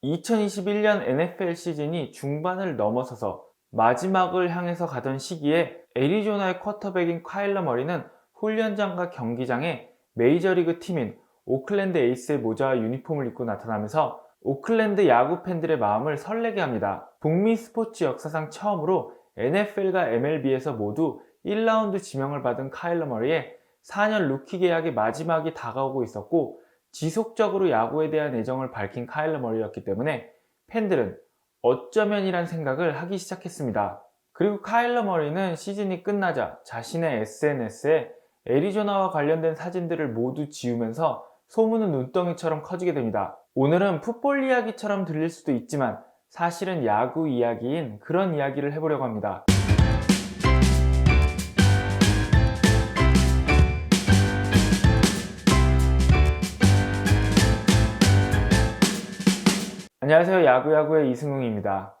2021년 NFL 시즌이 중반을 넘어서서 마지막을 향해서 가던 시기에 애리조나의 쿼터백인 카일러 머리는 훈련장과 경기장에 메이저리그 팀인 오클랜드 에이스의 모자와 유니폼을 입고 나타나면서 오클랜드 야구 팬들의 마음을 설레게 합니다. 북미 스포츠 역사상 처음으로 NFL과 MLB에서 모두 1라운드 지명을 받은 카일러 머리의 4년 루키 계약의 마지막이 다가오고 있었고, 지속적으로 야구에 대한 애정을 밝힌 카일러 머리였기 때문에 팬들은 어쩌면이란 생각을 하기 시작했습니다. 그리고 카일러 머리는 시즌이 끝나자 자신의 SNS에 애리조나와 관련된 사진들을 모두 지우면서 소문은 눈덩이처럼 커지게 됩니다. 오늘은 풋볼 이야기처럼 들릴 수도 있지만 사실은 야구 이야기인 그런 이야기를 해보려고 합니다. 안녕하세요. 야구야구의 이승웅입니다.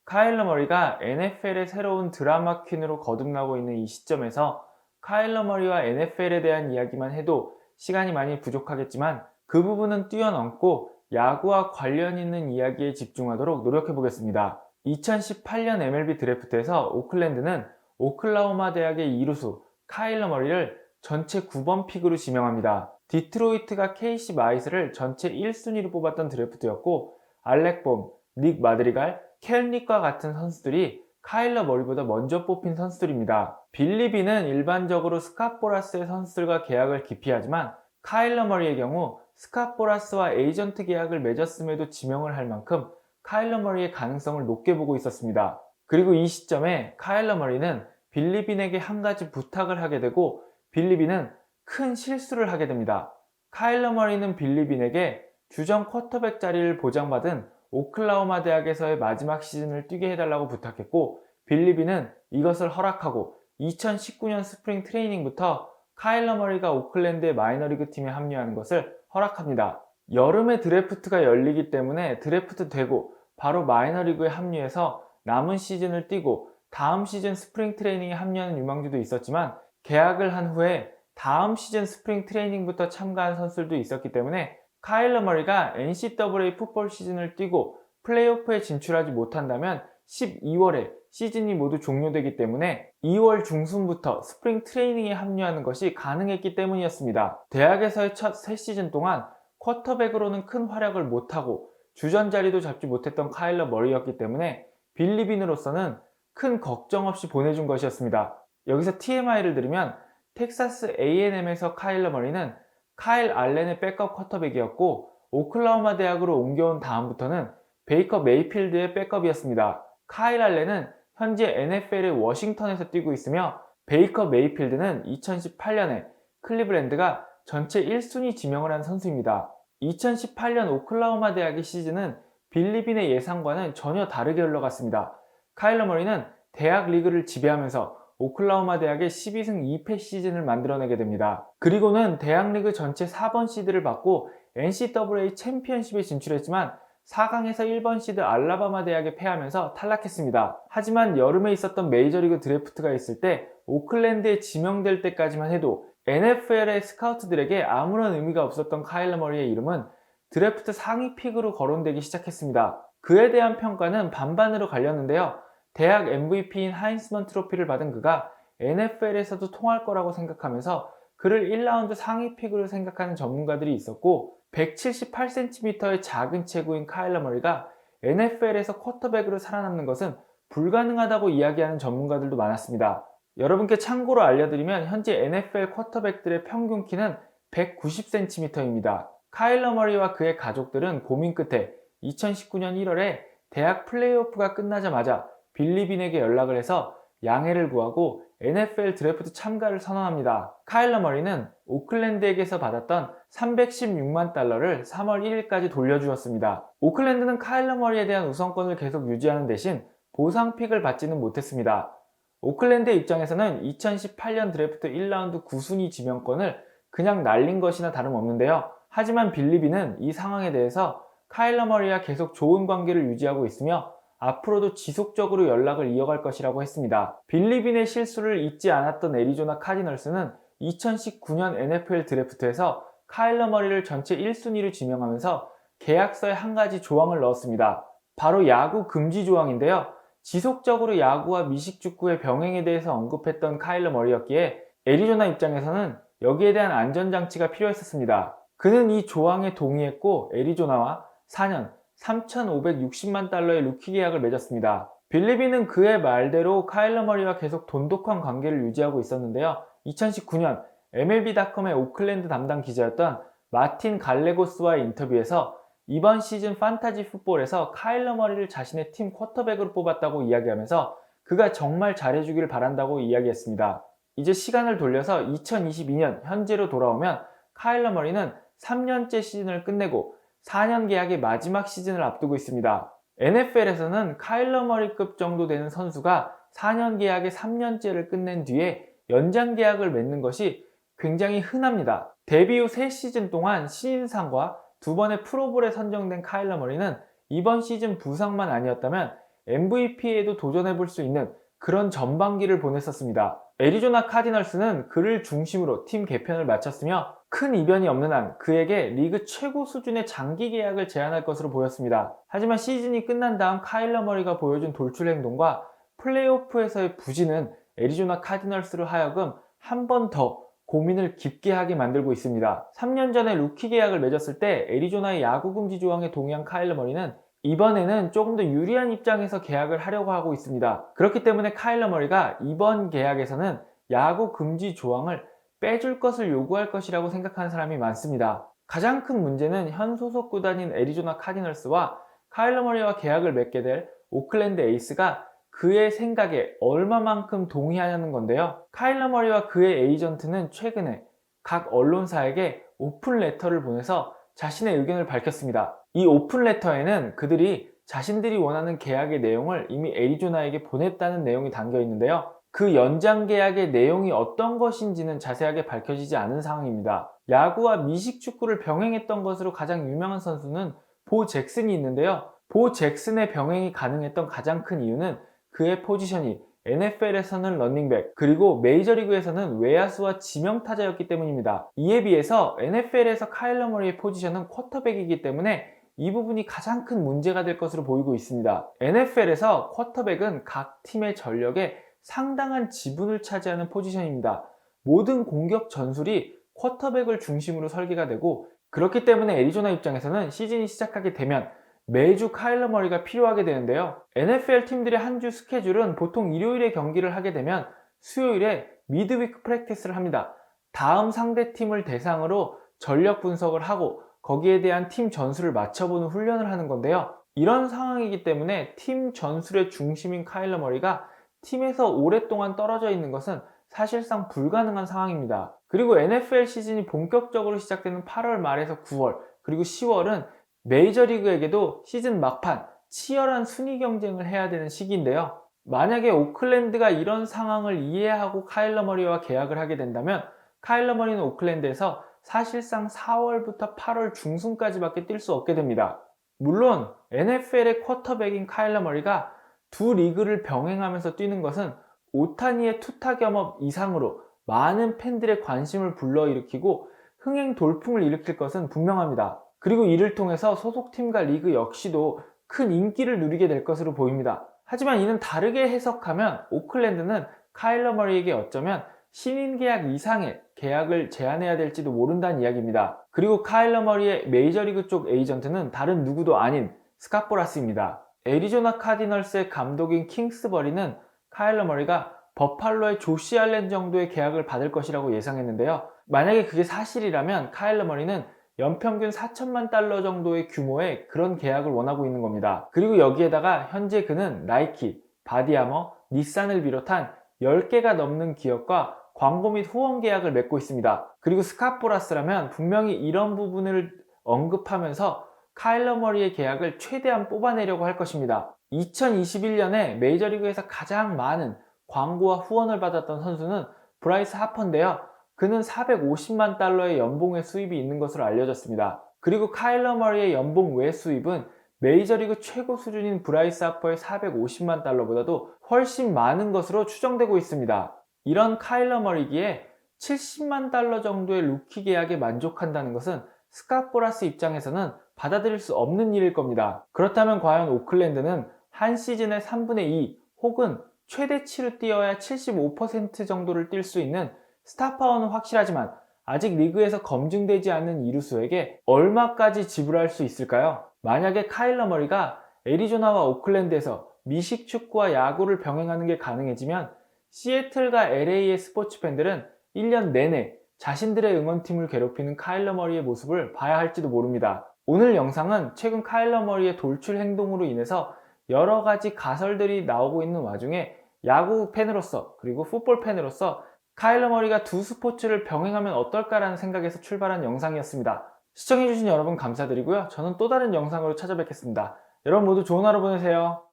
카일러 머리가 NFL의 새로운 드라마 퀸으로 거듭나고 있는 이 시점에서 카일러 머리와 NFL에 대한 이야기만 해도 시간이 많이 부족하겠지만 그 부분은 뛰어넘고 야구와 관련 있는 이야기에 집중하도록 노력해 보겠습니다. 2018년 MLB 드래프트에서 오클랜드는 오클라호마 대학의 이루수 카일러 머리를 전체 9번 픽으로 지명합니다. 디트로이트가 케이시 마이스를 전체 1순위로 뽑았던 드래프트였고, 알렉 봄, 닉 마드리갈, 켈닉과 같은 선수들이 카일러 머리보다 먼저 뽑힌 선수들입니다. 빌리 비는 일반적으로 스캇 보라스의 선수들과 계약을 기피하지만 카일러 머리의 경우 스캇 보라스와 에이전트 계약을 맺었음에도 지명을 할 만큼 카일러 머리의 가능성을 높게 보고 있었습니다. 그리고 이 시점에 카일러 머리는 빌리 빈에게 한 가지 부탁을 하게 되고, 빌리 빈은 큰 실수를 하게 됩니다. 카일러 머리는 빌리 빈에게 주전 쿼터백 자리를 보장받은 오클라호마 대학에서의 마지막 시즌을 뛰게 해달라고 부탁했고, 빌리 빈은 이것을 허락하고 2019년 스프링 트레이닝부터 카일러 머리가 오클랜드의 마이너리그 팀에 합류하는 것을 허락합니다. 여름에 드래프트가 열리기 때문에 드래프트 되고 바로 마이너리그에 합류해서 남은 시즌을 뛰고 다음 시즌 스프링 트레이닝에 합류하는 유망주도 있었지만, 계약을 한 후에 다음 시즌 스프링 트레이닝부터 참가한 선수들도 있었기 때문에 카일러 머리가 NCAA 풋볼 시즌을 뛰고 플레이오프에 진출하지 못한다면 12월에 시즌이 모두 종료되기 때문에 2월 중순부터 스프링 트레이닝에 합류하는 것이 가능했기 때문이었습니다. 대학에서의 첫 3시즌 동안 쿼터백으로는 큰 활약을 못하고 주전 자리도 잡지 못했던 카일러 머리였기 때문에 빌리 빈으로서는 큰 걱정 없이 보내준 것이었습니다. 여기서 TMI를 들으면 텍사스 A&M에서 카일러 머리는 카일 알렌의 백업 쿼터백이었고, 오클라호마 대학으로 옮겨온 다음부터는 베이커 메이필드의 백업이었습니다. 카일 알렌은 현재 NFL의 워싱턴에서 뛰고 있으며, 베이커 메이필드는 2018년에 클리블랜드가 전체 1순위 지명을 한 선수입니다. 2018년 오클라호마 대학의 시즌은 빌리 빈의 예상과는 전혀 다르게 흘러갔습니다. 카일러 머리는 대학 리그를 지배하면서 오클라호마 대학의 12승 2패 시즌을 만들어내게 됩니다. 그리고는 대학 리그 전체 4번 시드를 받고 NCAA 챔피언십에 진출했지만 4강에서 1번 시드 알라바마 대학에 패하면서 탈락했습니다. 하지만 여름에 있었던 메이저리그 드래프트가 있을 때 오클랜드에 지명될 때까지만 해도 NFL의 스카우트들에게 아무런 의미가 없었던 카일러 머리의 이름은 드래프트 상위 픽으로 거론되기 시작했습니다. 그에 대한 평가는 반반으로 갈렸는데요. 대학 MVP인 하인스먼 트로피를 받은 그가 NFL에서도 통할 거라고 생각하면서 그를 1라운드 상위 픽으로 생각하는 전문가들이 있었고, 178cm의 작은 체구인 카일러 머리가 NFL에서 쿼터백으로 살아남는 것은 불가능하다고 이야기하는 전문가들도 많았습니다. 여러분께 참고로 알려드리면 현재 NFL 쿼터백들의 평균 키는 190cm입니다. 카일러 머리와 그의 가족들은 고민 끝에 2019년 1월에 대학 플레이오프가 끝나자마자 빌리 빈에게 연락을 해서 양해를 구하고 NFL 드래프트 참가를 선언합니다. 카일러 머리는 오클랜드에게서 받았던 $316만 3월 1일까지 돌려주었습니다. 오클랜드는 카일러 머리에 대한 우선권을 계속 유지하는 대신 보상 픽을 받지는 못했습니다. 오클랜드의 입장에서는 2018년 드래프트 1라운드 9순위 지명권을 그냥 날린 것이나 다름없는데요. 하지만 빌리 빈은 이 상황에 대해서 카일러 머리와 계속 좋은 관계를 유지하고 있으며 앞으로도 지속적으로 연락을 이어갈 것이라고 했습니다. 빌리 빈의 실수를 잊지 않았던 애리조나 카디널스는 2019년 NFL 드래프트에서 카일러 머리를 전체 1순위로 지명하면서 계약서에 한 가지 조항을 넣었습니다. 바로 야구 금지 조항인데요. 지속적으로 야구와 미식축구의 병행에 대해서 언급했던 카일러 머리였기에 애리조나 입장에서는 여기에 대한 안전장치가 필요했었습니다. 그는 이 조항에 동의했고 애리조나와 4년 3,560만 달러의 루키 계약을 맺었습니다. 빌리비는 그의 말대로 카일러 머리와 계속 돈독한 관계를 유지하고 있었는데요. 2019년 MLB.com의 오클랜드 담당 기자였던 마틴 갈레고스와의 인터뷰에서 이번 시즌 판타지 풋볼에서 카일러 머리를 자신의 팀 쿼터백으로 뽑았다고 이야기하면서 그가 정말 잘해주길 바란다고 이야기했습니다. 이제 시간을 돌려서 2022년 현재로 돌아오면 카일러 머리는 3년째 시즌을 끝내고 4년 계약의 마지막 시즌을 앞두고 있습니다. NFL에서는 카일러 머리급 정도 되는 선수가 4년 계약의 3년째를 끝낸 뒤에 연장 계약을 맺는 것이 굉장히 흔합니다. 데뷔 후 3시즌 동안 신인상과 2번의 프로볼에 선정된 카일러 머리는 이번 시즌 부상만 아니었다면 MVP에도 도전해볼 수 있는 그런 전반기를 보냈었습니다. 애리조나 카디널스는 그를 중심으로 팀 개편을 마쳤으며 큰 이변이 없는 한 그에게 리그 최고 수준의 장기 계약을 제안할 것으로 보였습니다. 하지만 시즌이 끝난 다음 카일러 머리가 보여준 돌출 행동과 플레이오프에서의 부진은 애리조나 카디널스로 하여금 한 번 더 고민을 깊게 하게 만들고 있습니다. 3년 전에 루키 계약을 맺었을 때 애리조나의 야구 금지 조항에 동의한 카일러 머리는 이번에는 조금 더 유리한 입장에서 계약을 하려고 하고 있습니다. 그렇기 때문에 카일러 머리가 이번 계약에서는 야구 금지 조항을 빼줄 것을 요구할 것이라고 생각하는 사람이 많습니다. 가장 큰 문제는 현 소속 구단인 애리조나 카디널스와 카일러 머리와 계약을 맺게 될 오클랜드 에이스가 그의 생각에 얼마만큼 동의하냐는 건데요. 카일러 머리와 그의 에이전트는 최근에 각 언론사에게 오픈 레터를 보내서 자신의 의견을 밝혔습니다. 이 오픈 레터에는 그들이 자신들이 원하는 계약의 내용을 이미 애리조나에게 보냈다는 내용이 담겨 있는데요. 그 연장 계약의 내용이 어떤 것인지는 자세하게 밝혀지지 않은 상황입니다. 야구와 미식축구를 병행했던 것으로 가장 유명한 선수는 보 잭슨이 있는데요. 보 잭슨의 병행이 가능했던 가장 큰 이유는 그의 포지션이 NFL에서는 러닝백, 그리고 메이저리그에서는 외야수와 지명타자였기 때문입니다. 이에 비해서 NFL에서 카일러 머리의 포지션은 쿼터백이기 때문에 이 부분이 가장 큰 문제가 될 것으로 보이고 있습니다. NFL에서 쿼터백은 각 팀의 전력에 상당한 지분을 차지하는 포지션입니다. 모든 공격 전술이 쿼터백을 중심으로 설계가 되고, 그렇기 때문에 애리조나 입장에서는 시즌이 시작하게 되면 매주 카일러 머리가 필요하게 되는데요. NFL 팀들의 한 주 스케줄은 보통 일요일에 경기를 하게 되면 수요일에 미드위크 프랙티스를 합니다. 다음 상대 팀을 대상으로 전력 분석을 하고 거기에 대한 팀 전술을 맞춰보는 훈련을 하는 건데요. 이런 상황이기 때문에 팀 전술의 중심인 카일러 머리가 팀에서 오랫동안 떨어져 있는 것은 사실상 불가능한 상황입니다. 그리고 NFL 시즌이 본격적으로 시작되는 8월 말에서 9월, 그리고 10월은 메이저리그에게도 시즌 막판 치열한 순위 경쟁을 해야 되는 시기인데요. 만약에 오클랜드가 이런 상황을 이해하고 카일러 머리와 계약을 하게 된다면 카일러 머리는 오클랜드에서 사실상 4월부터 8월 중순까지밖에 뛸 수 없게 됩니다. 물론 NFL의 쿼터백인 카일러 머리가 두 리그를 병행하면서 뛰는 것은 오타니의 투타 겸업 이상으로 많은 팬들의 관심을 불러일으키고 흥행 돌풍을 일으킬 것은 분명합니다. 그리고 이를 통해서 소속팀과 리그 역시도 큰 인기를 누리게 될 것으로 보입니다. 하지만 이는 다르게 해석하면 오클랜드는 카일러 머리에게 어쩌면 신인 계약 이상의 계약을 제안해야 될지도 모른다는 이야기입니다. 그리고 카일러 머리의 메이저리그 쪽 에이전트는 다른 누구도 아닌 스캇 보라스입니다. 애리조나 카디널스의 감독인 킹스버리는 카일러 머리가 버팔로의 조시 알렌 정도의 계약을 받을 것이라고 예상했는데요. 만약에 그게 사실이라면 카일러 머리는 연평균 4천만 달러 정도의 규모의 그런 계약을 원하고 있는 겁니다. 그리고 여기에다가 현재 그는 나이키, 바디아머, 닛산을 비롯한 10개가 넘는 기업과 광고 및 후원 계약을 맺고 있습니다. 그리고 스캇 보라스라면 분명히 이런 부분을 언급하면서 카일러 머리의 계약을 최대한 뽑아내려고 할 것입니다. 2021년에 메이저리그에서 가장 많은 광고와 후원을 받았던 선수는 브라이스 하퍼인데요. 그는 450만 달러의 연봉의 수입이 있는 것으로 알려졌습니다. 그리고 카일러 머리의 연봉 외 수입은 메이저리그 최고 수준인 브라이스 하퍼의 450만 달러보다도 훨씬 많은 것으로 추정되고 있습니다. 이런 카일러 머리기에 70만 달러 정도의 루키 계약에 만족한다는 것은 스캇 보라스 입장에서는 받아들일 수 없는 일일 겁니다. 그렇다면 과연 오클랜드는 한 시즌의 3분의 2 혹은 최대치로 뛰어야 75% 정도를 뛸 수 있는 스타파워는 확실하지만 아직 리그에서 검증되지 않는 이루수에게 얼마까지 지불할 수 있을까요? 만약에 카일러 머리가 애리조나와 오클랜드에서 미식 축구와 야구를 병행하는 게 가능해지면 시애틀과 LA의 스포츠 팬들은 1년 내내 자신들의 응원팀을 괴롭히는 카일러 머리의 모습을 봐야 할지도 모릅니다. 오늘 영상은 최근 카일러 머리의 돌출 행동으로 인해서 여러 가지 가설들이 나오고 있는 와중에 야구 팬으로서 그리고 풋볼 팬으로서 카일러 머리가 두 스포츠를 병행하면 어떨까라는 생각에서 출발한 영상이었습니다. 시청해주신 여러분 감사드리고요. 저는 또 다른 영상으로 찾아뵙겠습니다. 여러분 모두 좋은 하루 보내세요.